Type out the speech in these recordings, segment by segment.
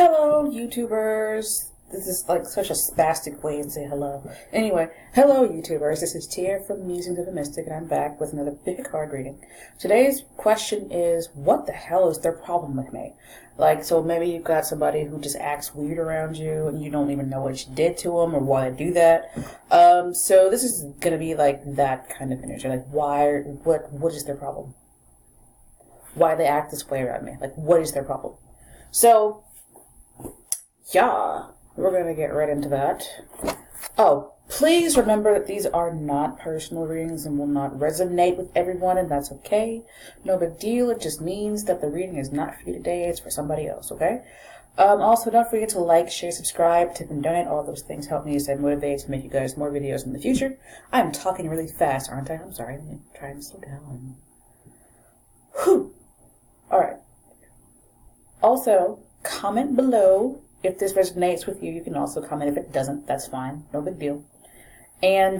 Hello, YouTubers. This is like such a spastic way to say hello. Anyway, hello, YouTubers. This is Tia from Musings of a Mystic, and I'm back with another big card reading. Today's question is, what the hell is their problem with me? Like, so maybe you've got somebody who just acts weird around you, and you don't even know what you did to them or why they do that. So this is gonna be like that kind of energy. Like, why? What is their problem? Why they act this way around me? Like, what is their problem? So, yeah, we're going to get right into that. Oh, please remember that these are not personal readings and will not resonate with everyone, and that's okay. No big deal. It just means that the reading is not for you today. It's for somebody else, okay? Also, don't forget to like, share, subscribe, tip, and donate. All those things help me stay motivated to make you guys more videos in the future. I'm talking really fast, aren't I? I'm sorry. I'm trying to slow down. Whew. All right. Also, comment below if this resonates with you. You can also comment if it doesn't. That's fine. No big deal. And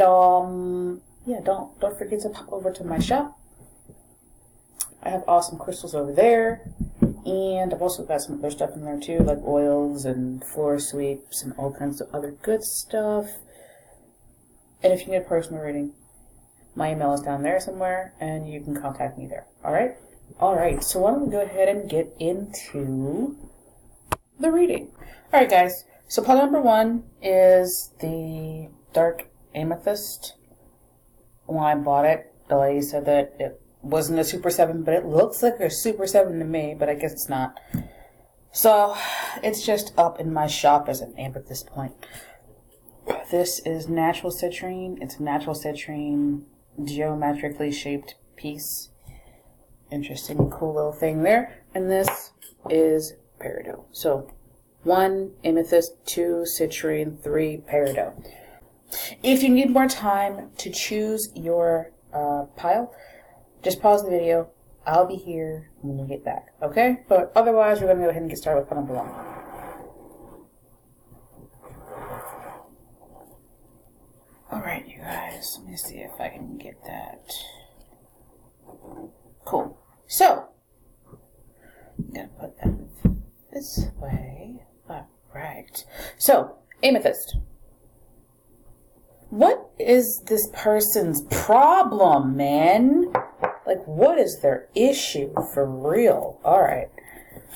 yeah, don't forget to pop over to my shop. I have awesome crystals over there, and I've also got some other stuff in there too, like oils and floor sweeps and all kinds of other good stuff. And if you need a personal reading, my email is down there somewhere, and you can contact me there. All right. All right, so why don't we go ahead and get into the reading. All right, guys, so pile number one is the dark amethyst. When I bought it, the lady said that it wasn't a Super 7, but it looks like a Super 7 to me, but I guess it's not. So it's just up in my shop as an amp at this point. This is natural citrine. It's a natural citrine geometrically shaped piece. Interesting, cool little thing there. And this is peridot. So 1 amethyst, 2 citrine, 3 peridot. If you need more time to choose your pile, just pause the video. I'll be here when you get back, okay? But otherwise, we're going to go ahead and get started with pile number 1. Alright, you guys, let me see if I can get that. Cool. So, I'm going to put that this way. Alright. So, amethyst. What is this person's problem, man? Like, what is their issue for real? Alright.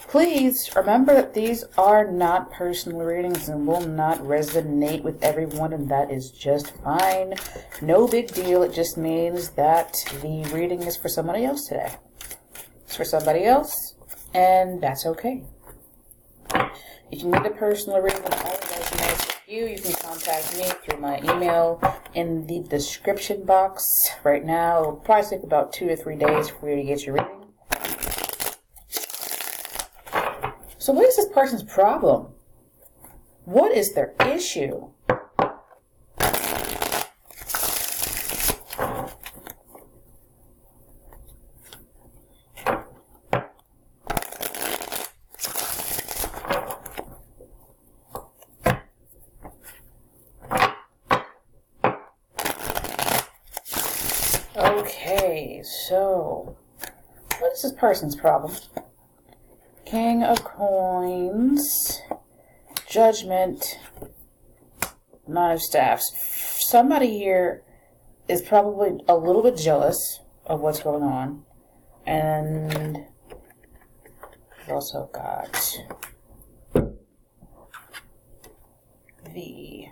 Please remember that these are not personal readings and will not resonate with everyone, and that is just fine. No big deal. It just means that the reading is for somebody else today. It's for somebody else, and that's okay. If you need a personal reading that only resonates with you, you can contact me through my email in the description box right now. It'll probably take about 2 to 3 days for you to get your reading. So what is this person's problem? What is their issue? Okay, so what is this person's problem? King of Coins, Judgment, Nine of Staffs. Somebody here is probably a little bit jealous of what's going on. And we've also got the...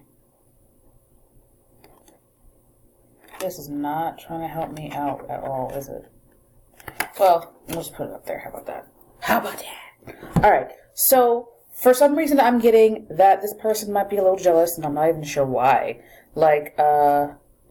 This is not trying to help me out at all, is it? Well, let's put it up there. How about that? How about that? Alright, so for some reason I'm getting that this person might be a little jealous, and I'm not even sure why. Like,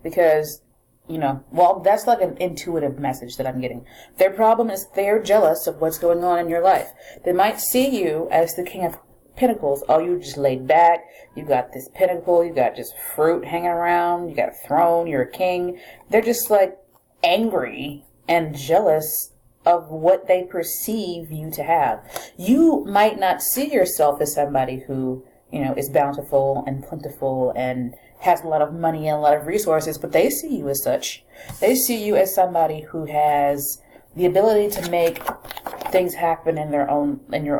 because, you know, well, that's like an intuitive message that I'm getting. Their problem is they're jealous of what's going on in your life. They might see you as the King of Pentacles. Oh, you just laid back. You got this pentacle. You got just fruit hanging around. You got a throne. You're a king. They're just like angry and jealous of what they perceive you to have. You might not see yourself as somebody who, you know, is bountiful and plentiful and has a lot of money and a lot of resources, but they see you as such. They see you as somebody who has the ability to make things happen in your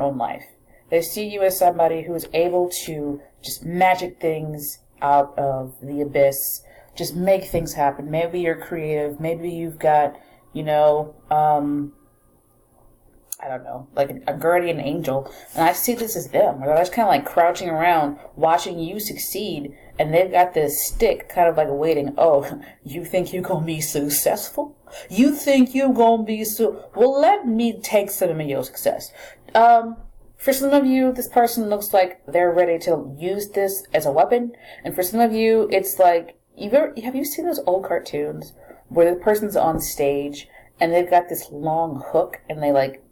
own life. They see you as somebody who is able to just magic things out of the abyss, just make things happen. Maybe you're creative. Maybe you've got, you know, I don't know, like a guardian angel. And I see this as them. They're just kind of like crouching around, watching you succeed. And they've got this stick kind of like waiting. Oh, you think you're going to be successful? You think you're going to be well, let me take some of your success. For some of you, this person looks like they're ready to use this as a weapon. And for some of you, it's like, have you seen those old cartoons where the person's on stage and they've got this long hook and they like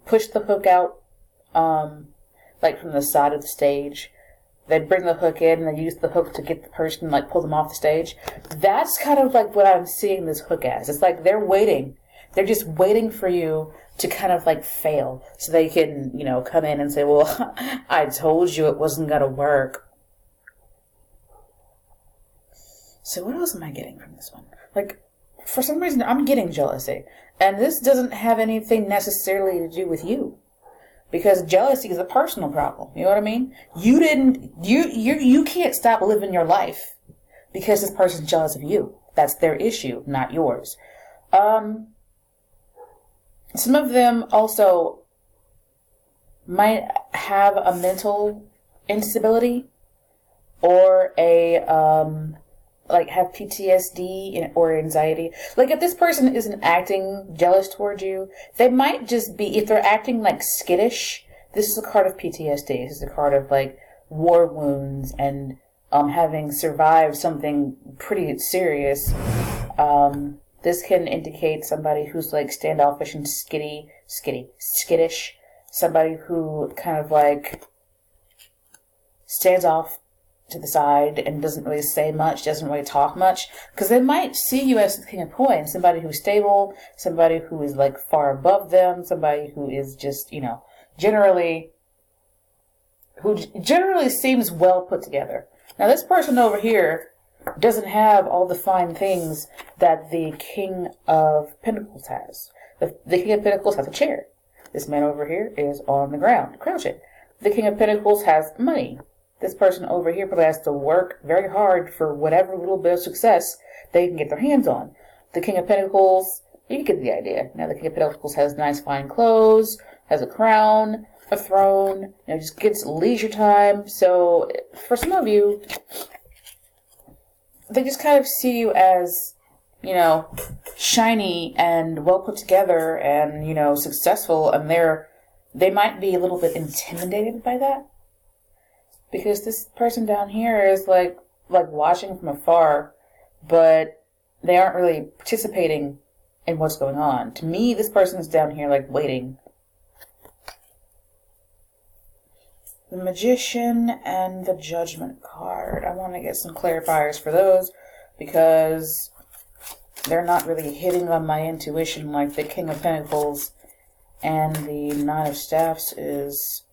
push the hook out, like from the side of the stage. They bring the hook in and they use the hook to get the person, like pull them off the stage. That's kind of like what I'm seeing this hook as. It's like they're waiting. They're just waiting for you to kind of like fail so they can, you know, come in and say, well, I told you it wasn't going to work. So what else am I getting from this one? Like, for some reason, I'm getting jealousy. And this doesn't have anything necessarily to do with you. Because jealousy is a personal problem. You know what I mean? You can't stop living your life because this person's jealous of you. That's their issue, not yours. Some of them also might have a mental instability or have PTSD or anxiety. Like, if this person isn't acting jealous toward you, they might just be, if they're acting like skittish, this is a card of PTSD. This is a card of like war wounds and having survived something pretty serious. This can indicate somebody who's like standoffish and skittish. Somebody who kind of like stands off to the side and doesn't really say much, doesn't really talk much, because they might see you as the king of coins, somebody who's stable, somebody who is like far above them, somebody who is just, you know, generally seems well put together. Now this person over here doesn't have all the fine things that the King of Pentacles has. The King of Pentacles has a chair. This man over here is on the ground, crouching. The King of Pentacles has money. This person over here probably has to work very hard for whatever little bit of success they can get their hands on. The King of Pentacles, you get the idea. Now the King of Pentacles has nice fine clothes, has a crown, a throne, you know, just gets leisure time. So for some of you, they just kind of see you as, you know, shiny and well put together and, you know, successful, and they might be a little bit intimidated by that. Because this person down here is like watching from afar, but they aren't really participating in what's going on. To me, this person is down here like waiting. The Magician and the Judgment card. I want to get some clarifiers for those because they're not really hitting on my intuition like the King of Pentacles and the Nine of Staffs is.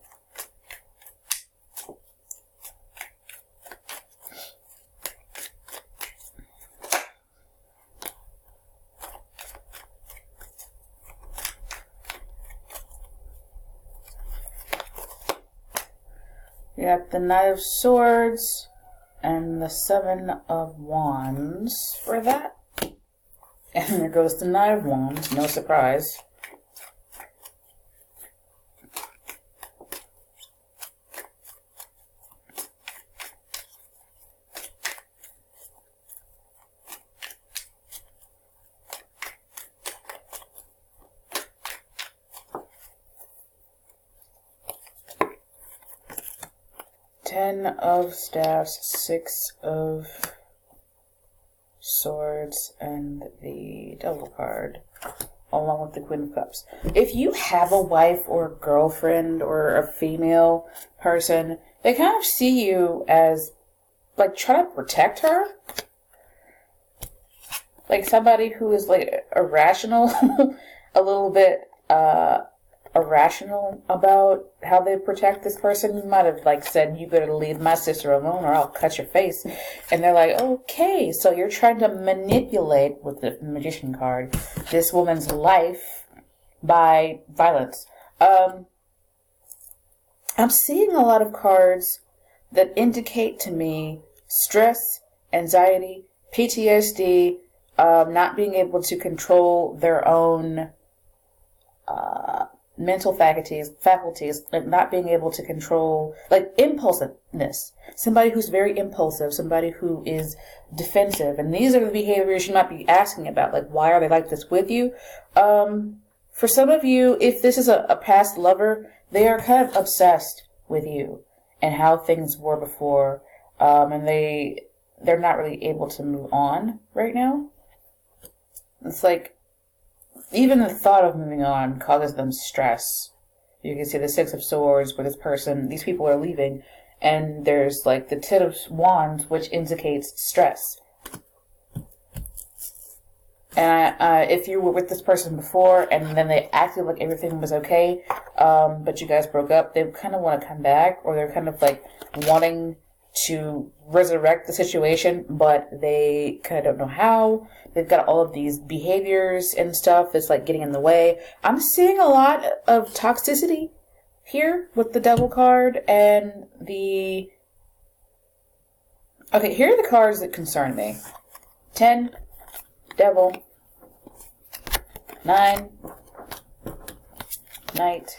We got the Knight of Swords and the Seven of Wands for that. And there goes the Knight of Wands, no surprise. Ten of Staffs, Six of Swords, and the Devil card, along with the Queen of Cups. If you have a wife or a girlfriend or a female person, they kind of see you as, like, trying to protect her. Like somebody who is, like, irrational, a little bit, irrational about how they protect this person. You might have like said, you better leave my sister alone or I'll cut your face. And they're like, okay, so you're trying to manipulate, with the Magician card, this woman's life by violence. I'm seeing a lot of cards that indicate to me stress, anxiety, PTSD, not being able to control their own mental faculties, like not being able to control, like impulsiveness. Somebody who's very impulsive, somebody who is defensive. And these are the behaviors you might be asking about, like why are they like this with you? For some of you, if this is a past lover, they are kind of obsessed with you and how things were before, and they're not really able to move on right now. It's like, even the thought of moving on causes them stress. You can see the Six of Swords, where these people are leaving, and there's like the Ten of Wands, which indicates stress. And if you were with this person before, and then they acted like everything was okay, but you guys broke up, they kind of want to come back, or they're kind of like wanting to resurrect the situation, but they kind of don't know how. They've got all of these behaviors and stuff that's like getting in the way. I'm seeing a lot of toxicity here with the Devil card and the... Okay, here are the cards that concern me. 10, Devil, 9, Knight,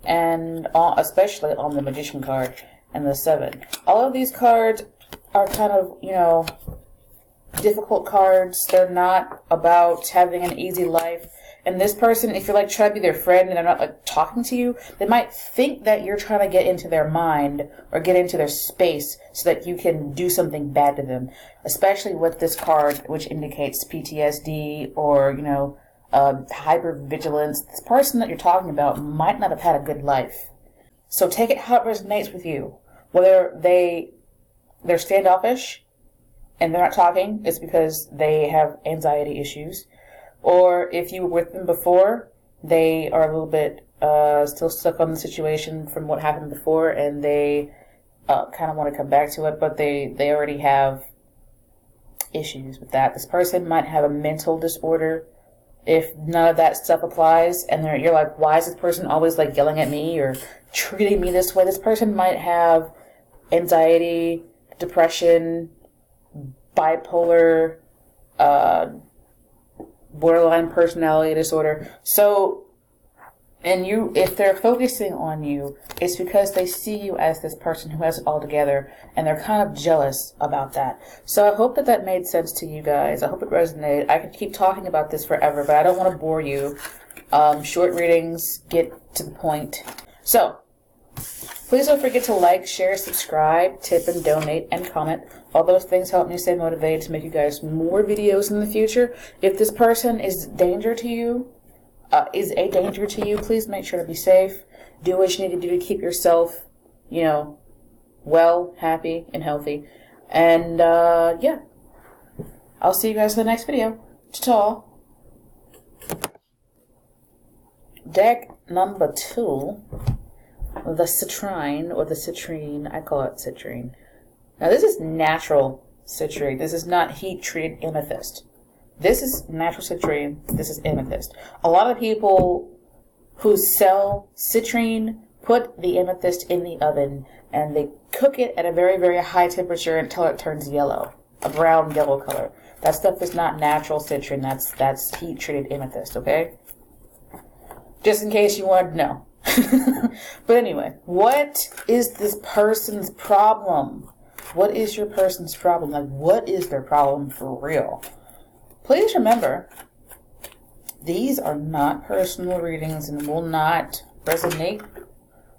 and especially on the Magician card and the 7. All of these cards are kind of, you know, difficult cards. They're not about having an easy life. And this person, if you're like trying to be their friend and they're not like talking to you, they might think that you're trying to get into their mind or get into their space so that you can do something bad to them. Especially with this card, which indicates PTSD or, you know, hypervigilance. This person that you're talking about might not have had a good life. So take it how it resonates with you. Whether they're standoffish and they're not talking, it's because they have anxiety issues. Or if you were with them before, they are a little bit still stuck on the situation from what happened before, and they kind of want to come back to it, but they already have issues with that. This person might have a mental disorder if none of that stuff applies, and you're like, why is this person always like yelling at me or treating me this way? This person might have anxiety, depression, bipolar, borderline personality disorder. So, and if they're focusing on you, it's because they see you as this person who has it all together, and they're kind of jealous about that. So I hope that made sense to you guys. I hope it resonated. I could keep talking about this forever, but I don't want to bore you. Short readings, get to the point. So, please don't forget to like, share, subscribe, tip, and donate, and comment. All those things help me stay motivated to make you guys more videos in the future. If this person is a danger to you, please make sure to be safe. Do what you need to do to keep yourself, you know, well, happy, and healthy. And, yeah. I'll see you guys in the next video. Ta-ta. Deck number 2. The citrine, or the citrine. I call it citrine. Now, this is natural citrine. This is not heat-treated amethyst. This is natural citrine. This is amethyst. A lot of people who sell citrine put the amethyst in the oven, and they cook it at a very, very high temperature until it turns yellow, a brown yellow color. That stuff is not natural citrine. That's heat-treated amethyst, okay? Just in case you wanted to know. But anyway, what is this person's problem? What is your person's problem? Like, what is their problem for real? Please remember, these are not personal readings and will not resonate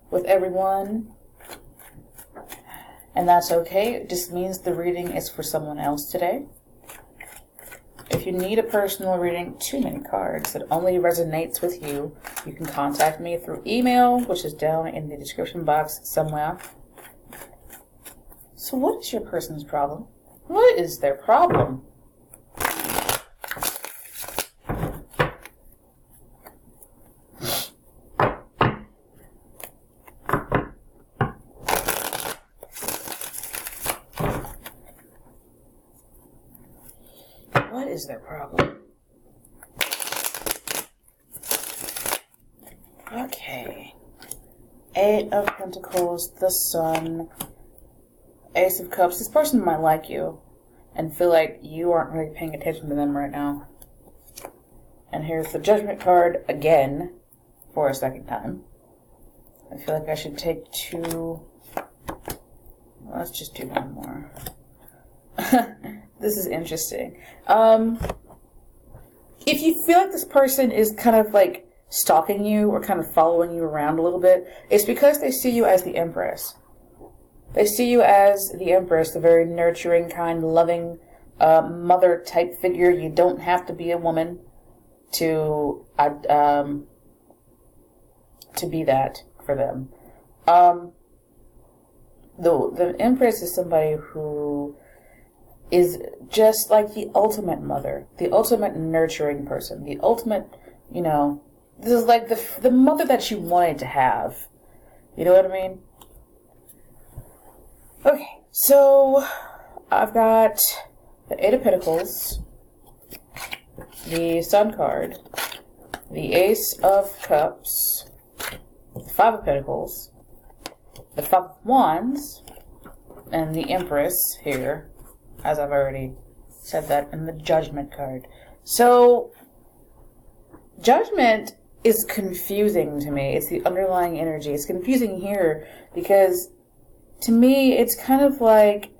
with everyone. And that's okay. It just means the reading is for someone else today. If you need a personal reading, too many cards that only resonates with you, you can contact me through email, which is down in the description box somewhere. So what is your person's problem? What is their problem? What is their problem? Okay. Eight of Pentacles, the Sun, Ace of Cups. This person might like you and feel like you aren't really paying attention to them right now. And here's the Judgment card again for a second time. I feel like I should take two. Let's just do one more. This is interesting. If you feel like this person is kind of like stalking you or kind of following you around a little bit, it's because they see you as the Empress. They see you as the Empress, the very nurturing, kind, loving mother type figure. You don't have to be a woman to be that for them. The Empress is somebody who is just like the ultimate mother, the ultimate nurturing person, the ultimate, you know, this is like the mother that you wanted to have. You know what I mean? Okay, so I've got the Eight of Pentacles, the Sun card, the Ace of Cups, the Five of Pentacles, the Five of Wands, and the Empress here, as I've already said that, and the Judgment card. So, Judgment is confusing to me. It's the underlying energy. It's confusing here because, to me, it's kind of like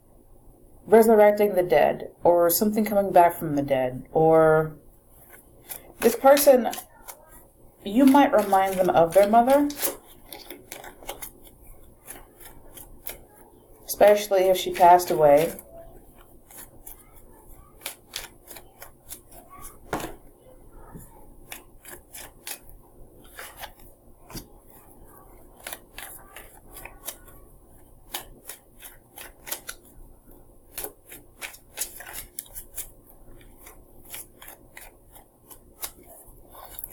resurrecting the dead, or something coming back from the dead, or this person, you might remind them of their mother, especially if she passed away.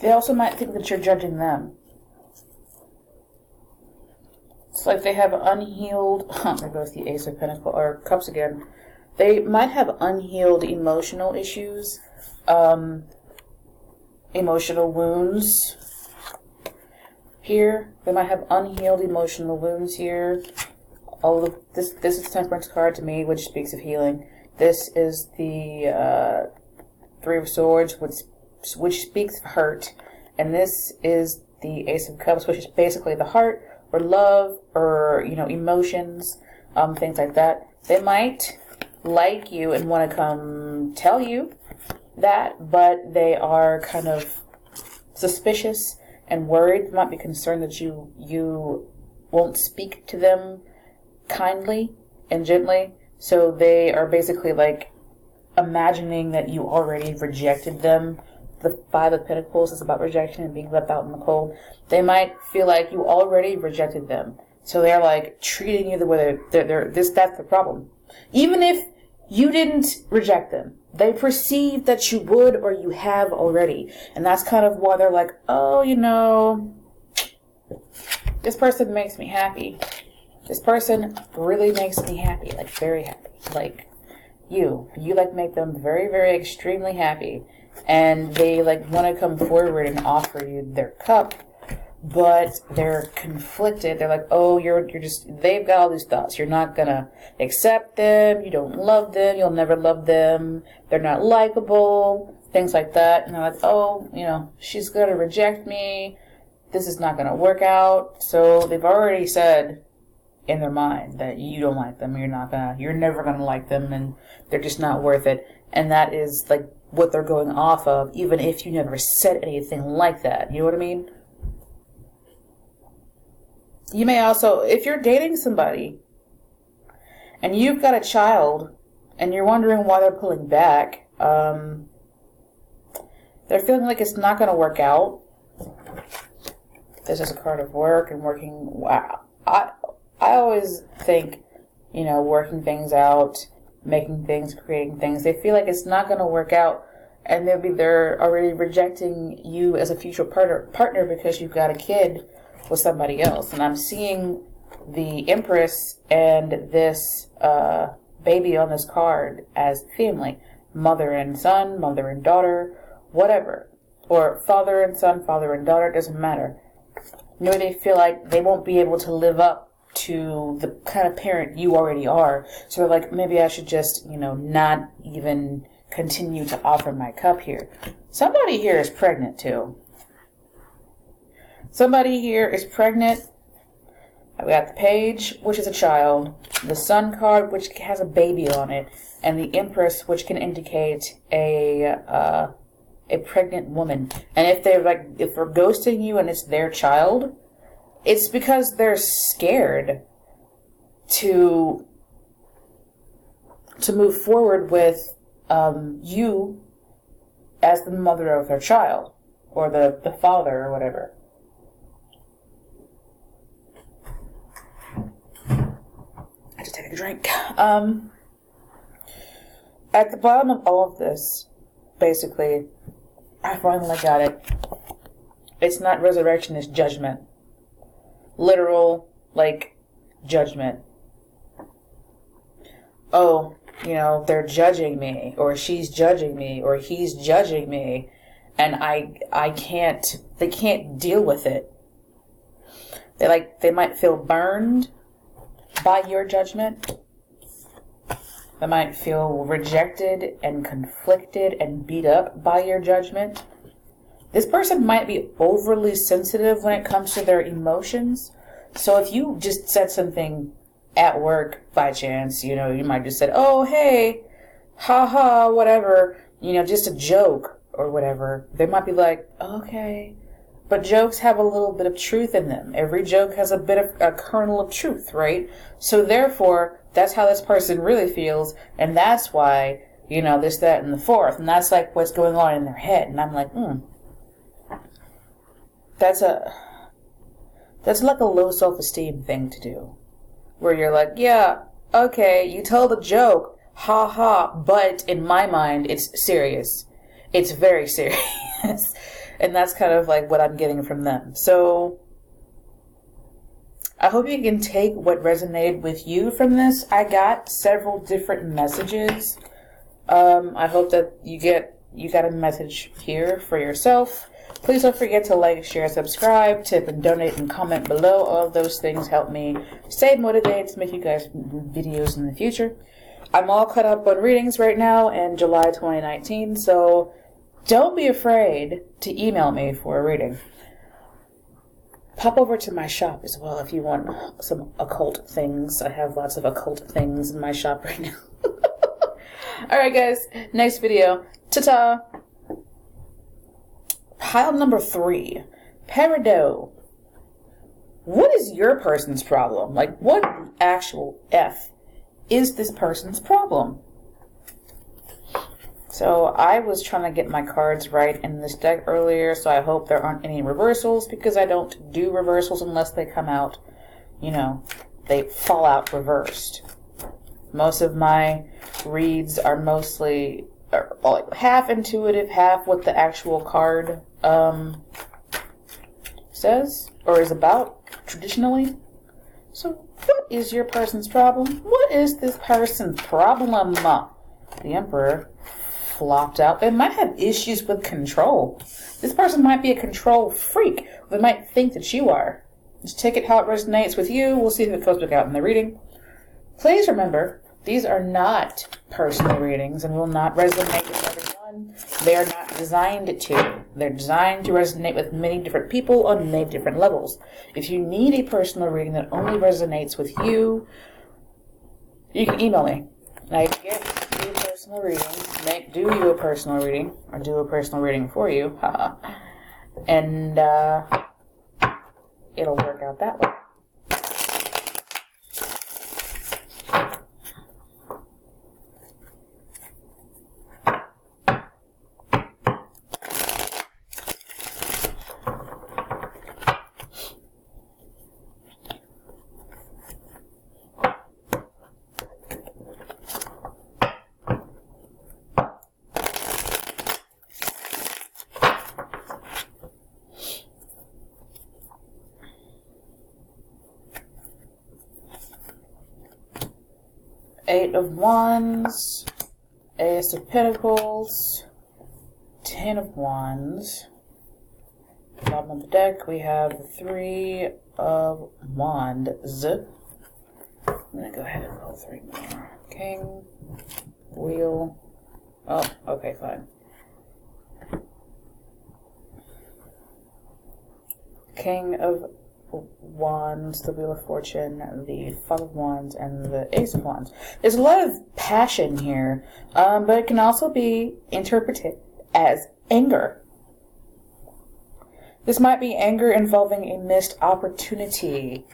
They also might think that you're judging them. It's like they have unhealed, there goes the Ace of Pentacles, or Cups again. They might have unhealed emotional issues, emotional wounds here. They might have unhealed emotional wounds here. All of this is Temperance card to me, which speaks of healing. This is the Three of Swords, which speaks of hurt, and this is the Ace of Cups, which is basically the heart, or love, or, you know, emotions, things like that. They might like you and want to come tell you that, but they are kind of suspicious and worried. They might be concerned that you won't speak to them kindly and gently, so they are basically like imagining that you already rejected them. The Five of Pentacles is about rejection and being left out in the cold. They might feel like you already rejected them. So they're like treating you the way that's the problem. Even if you didn't reject them, they perceive that you would or you have already. And that's kind of why they're like, oh, you know, this person makes me happy. This person really makes me happy, like very happy. Like you like make them very, very extremely happy. And they like want to come forward and offer you their cup, but they're conflicted. They're like, oh, you're just, they've got all these thoughts. You're not gonna accept them. You don't love them. You'll never love them. They're not likable. Things like that. And they're like, oh, you know, she's gonna reject me. This is not gonna work out. So they've already said in their mind that you don't like them. You're never gonna like them, and they're just not worth it. And that is like what they're going off of, even if you never said anything like that. You know what I mean? You may also, if you're dating somebody and you've got a child and you're wondering why they're pulling back, they're feeling like it's not going to work out. This is a card of work and working. Wow. I always think, you know, working things out, making things, creating things. They feel like it's not going to work out, and they're already rejecting you as a future partner because you've got a kid with somebody else. And I'm seeing the Empress and this baby on this card as family, mother and son, mother and daughter, whatever, or father and son, father and daughter. It doesn't matter. Maybe they feel like they won't be able to live up to the kind of parent you already are. So they're like, maybe I should just, not even continue to offer my cup here. Somebody here is pregnant too. Somebody here is pregnant. We got the page, which is a child, the sun card, which has a baby on it, and the empress, which can indicate a pregnant woman. And if they're ghosting you and it's their child, it's because they're scared to move forward with you as the mother of their child, or the father, or whatever. I just take a drink. At the bottom of all of this, basically, I finally got it. It's not resurrection, it's judgment. Literal, judgment. Oh, they're judging me, or she's judging me, or he's judging me, and they can't deal with it. They might feel burned by your judgment. They might feel rejected and conflicted and beat up by your judgment. This person might be overly sensitive when it comes to their emotions. So if you just said something at work by chance, you might just say, oh, hey, haha, whatever, just a joke or whatever. They might be like, okay. But jokes have a little bit of truth in them. Every joke has a kernel of truth, right? So therefore, that's how this person really feels, and that's why, this, that, and the fourth, and that's what's going on in their head. And I'm like, that's like a low self-esteem thing to do, where you're like, yeah, okay, you told a joke, ha ha, but in my mind, it's serious. It's very serious. And that's kind of what I'm getting from them. So I hope you can take what resonated with you from this. I got several different messages. I hope that you got a message here for yourself. Please don't forget to like, share, subscribe, tip, and donate, and comment below. All of those things help me stay motivated to make you guys videos in the future. I'm all caught up on readings right now in July 2019, so don't be afraid to email me for a reading. Pop over to my shop as well if you want some occult things. I have lots of occult things in my shop right now. Alright guys, next video. Ta-ta! Pile number 3. Peridot. What is your person's problem? What the actual F is this person's problem? So I was trying to get my cards right in this deck earlier, so I hope there aren't any reversals, because I don't do reversals unless they come out, they fall out reversed. Most of my reads are mostly half intuitive, half what the actual card says or is about traditionally. So what is your person's problem? What is this person's problem? The Emperor flopped out. They might have issues with control. This person might be a control freak. They might think that you are. Just take it how it resonates with you. We'll see if it goes back out in the reading. Please remember, these are not personal readings and will not resonate with everyone. They are not designed to. They're designed to resonate with many different people on many different levels. If you need a personal reading that only resonates with you, you can email me. I can get you a personal reading, do you a personal reading, or do a personal reading for you, and it'll work out that way. 8 of Wands, Ace of Pentacles, 10 of Wands, Bottom of the deck, we have the Three of Wands. I'm going to go ahead and pull 3 more. King, Wheel. Oh, okay, fine. King of Wands, the Wheel of Fortune, the Five of Wands, and the Ace of Wands. There's a lot of passion here, but it can also be interpreted as anger. This might be anger involving a missed opportunity.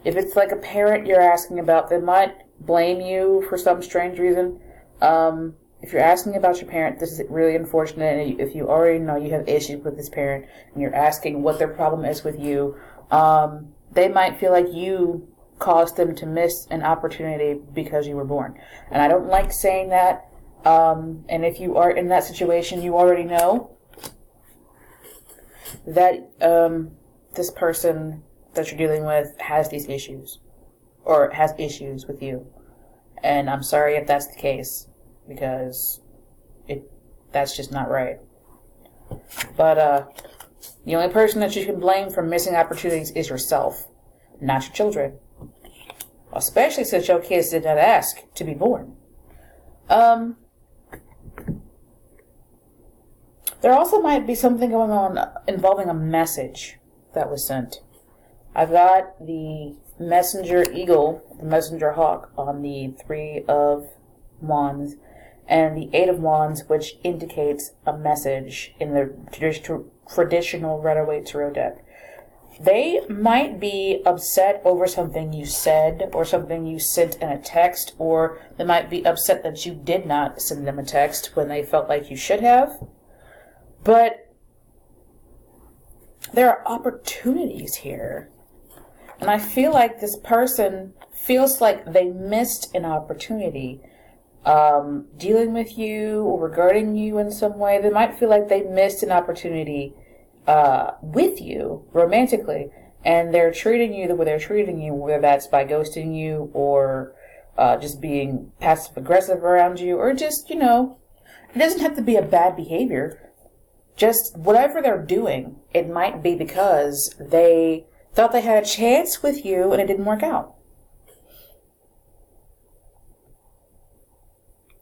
If it's like a parent you're asking about, they might blame you for some strange reason. If you're asking about your parent, this is really unfortunate. And if you already know you have issues with this parent and you're asking what their problem is with you, they might feel like you caused them to miss an opportunity because you were born. And I don't like saying that. And if you are in that situation, you already know that this person that you're dealing with has these issues or has issues with you. And I'm sorry if that's the case, because that's just not right. But the only person that you can blame for missing opportunities is yourself, not your children. Especially since your kids did not ask to be born. There also might be something going on involving a message that was sent. I've got the messenger eagle, the messenger hawk on the Three of Wands, and the Eight of Wands, which indicates a message in the traditional Rider-Waite tarot deck. They might be upset over something you said or something you sent in a text, or they might be upset that you did not send them a text when they felt like you should have. But there are opportunities here. And I feel like this person feels like they missed an opportunity dealing with you or regarding you in some way. They might feel like they missed an opportunity with you romantically, and they're treating you the way they're treating you, whether that's by ghosting you or just being passive aggressive around you, or just, it doesn't have to be a bad behavior. Just whatever they're doing, it might be because they thought they had a chance with you and it didn't work out.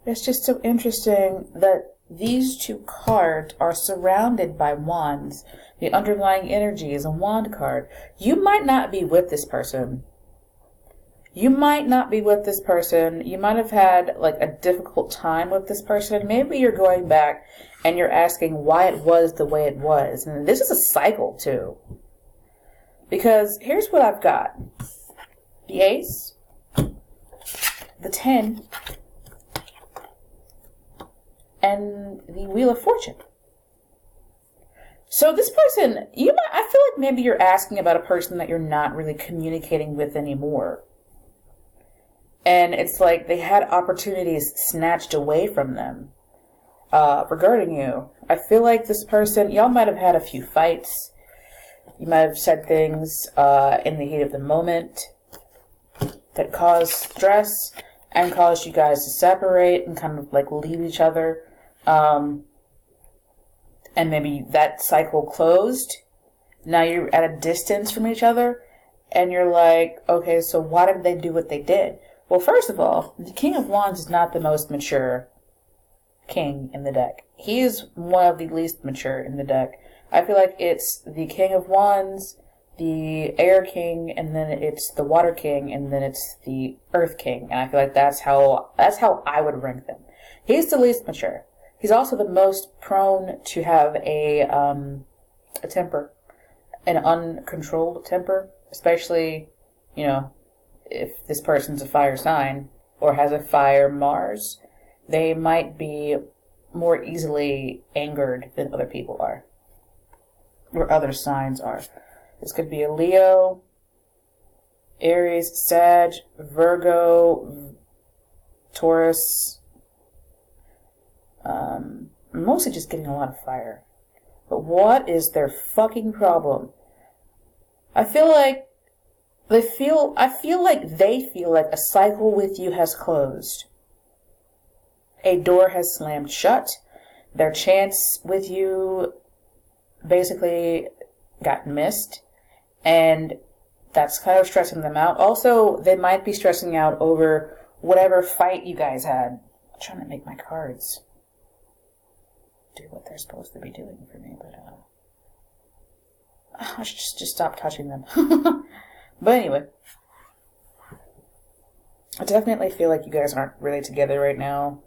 It's just so interesting that these two cards are surrounded by wands. The underlying energy is a wand card. You might not be with this person. You might not be with this person. You might have had like a difficult time with this person. Maybe you're going back and you're asking why it was the way it was. And this is a cycle too. Because here's what I've got. The Ace, the 10, and the Wheel of Fortune. So this person, I feel like maybe you're asking about a person that you're not really communicating with anymore. And it's like they had opportunities snatched away from them regarding you. I feel like this person, y'all might have had a few fights. You might have said things in the heat of the moment that caused stress and caused you guys to separate and kind of like leave each other. And maybe that cycle closed. Now you're at a distance from each other. And you're like, okay, so why did they do what they did? Well, first of all, the King of Wands is not the most mature king in the deck. He is one of the least mature in the deck. I feel like it's the King of Wands, the Air King, and then it's the Water King, and then it's the Earth King. And I feel like that's how I would rank them. He's the least mature. He's also the most prone to have a temper, an uncontrolled temper, especially, if this person's a fire sign or has a fire Mars, they might be more easily angered than other people are, or other signs are. This could be a Leo, Aries, Sag, Virgo, Taurus. Mostly just getting a lot of fire. But what is their fucking problem? I feel like they feel like a cycle with you has closed. A door has slammed shut. Their chance with you basically got missed, and that's kind of stressing them out. Also, they might be stressing out over whatever fight you guys had. I'm trying to make my cards do what they're supposed to be doing for me, but I should just stop touching them. But anyway, I definitely feel like you guys aren't really together right now,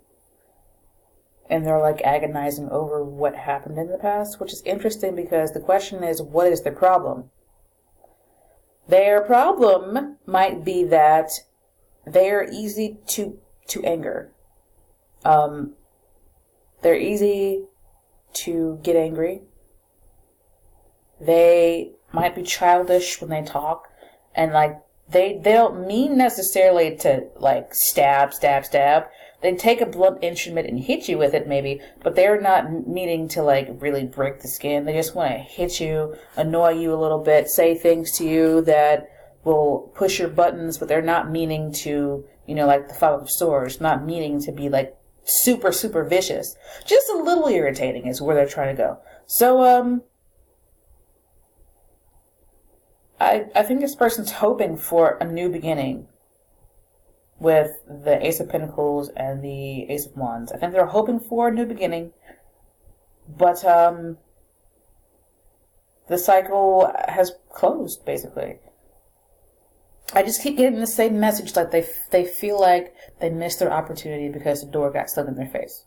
and they're like agonizing over what happened in the past, which is interesting because the question is, what is their problem? Their problem might be that they're easy to anger. They're easy to get angry. They might be childish when they talk, and like they don't mean necessarily to like stab. They take a blunt instrument and hit you with it maybe, but they're not meaning to like really break the skin. They just want to hit you, annoy you a little bit, say things to you that will push your buttons, but they're not meaning to, you know, like the Five of Swords, not meaning to be like super vicious. Just a little irritating is where they're trying to go. So I think this person's hoping for a new beginning with the Ace of Pentacles and the Ace of Wands. I think they're hoping for a new beginning, but the cycle has closed, basically. I just keep getting the same message, like they feel like they missed their opportunity because the door got stuck in their face.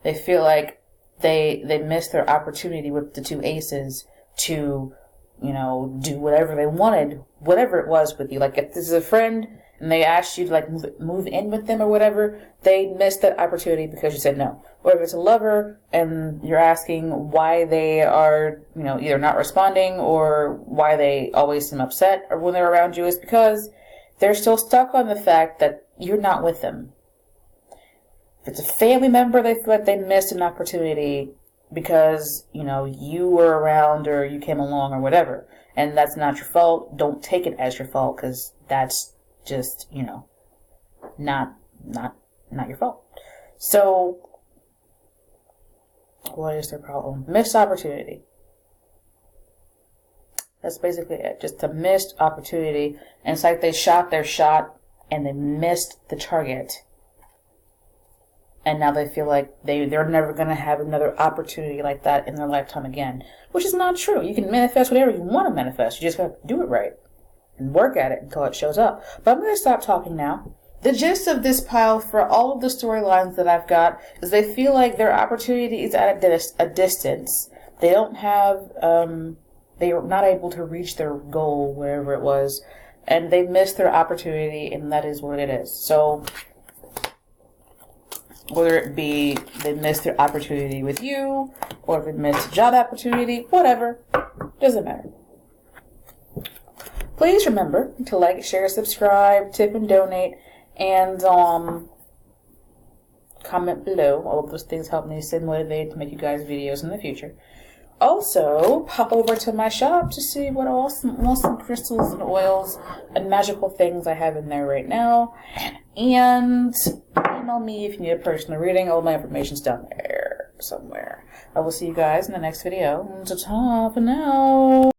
They feel like they missed their opportunity with the two aces to, you know, do whatever they wanted, whatever it was with you. Like if this is a friend and they asked you to like move in with them or whatever, they missed that opportunity because you said no. Or if it's a lover and you're asking why they are, you know, either not responding or why they always seem upset or when they're around you, is because they're still stuck on the fact that you're not with them. If it's a family member, they feel like they missed an opportunity because, you know, you were around or you came along or whatever. And that's not your fault. Don't take it as your fault, because that's just, you know, not your fault. So, what is their problem? Missed opportunity. That's basically it. Just a missed opportunity. And it's like they shot their shot and they missed the target. And now they feel like they're never going to have another opportunity like that in their lifetime again. Which is not true. You can manifest whatever you want to manifest. You just got to do it right. And work at it until it shows up. But I'm going to stop talking now. The gist of this pile for all of the storylines that I've got is they feel like their opportunity is at a distance. They don't have, they are not able to reach their goal, wherever it was. And they missed their opportunity, and that is what it is. So, whether it be they missed their opportunity with you, or they missed a job opportunity, whatever, doesn't matter. Please remember to like, share, subscribe, tip, and donate, and comment below. All of those things help me stay motivated to make you guys videos in the future. Also, pop over to my shop to see what awesome crystals and oils and magical things I have in there right now. And email me if you need a personal reading. All my information's down there somewhere. I will see you guys in the next video. Ta-ta for now.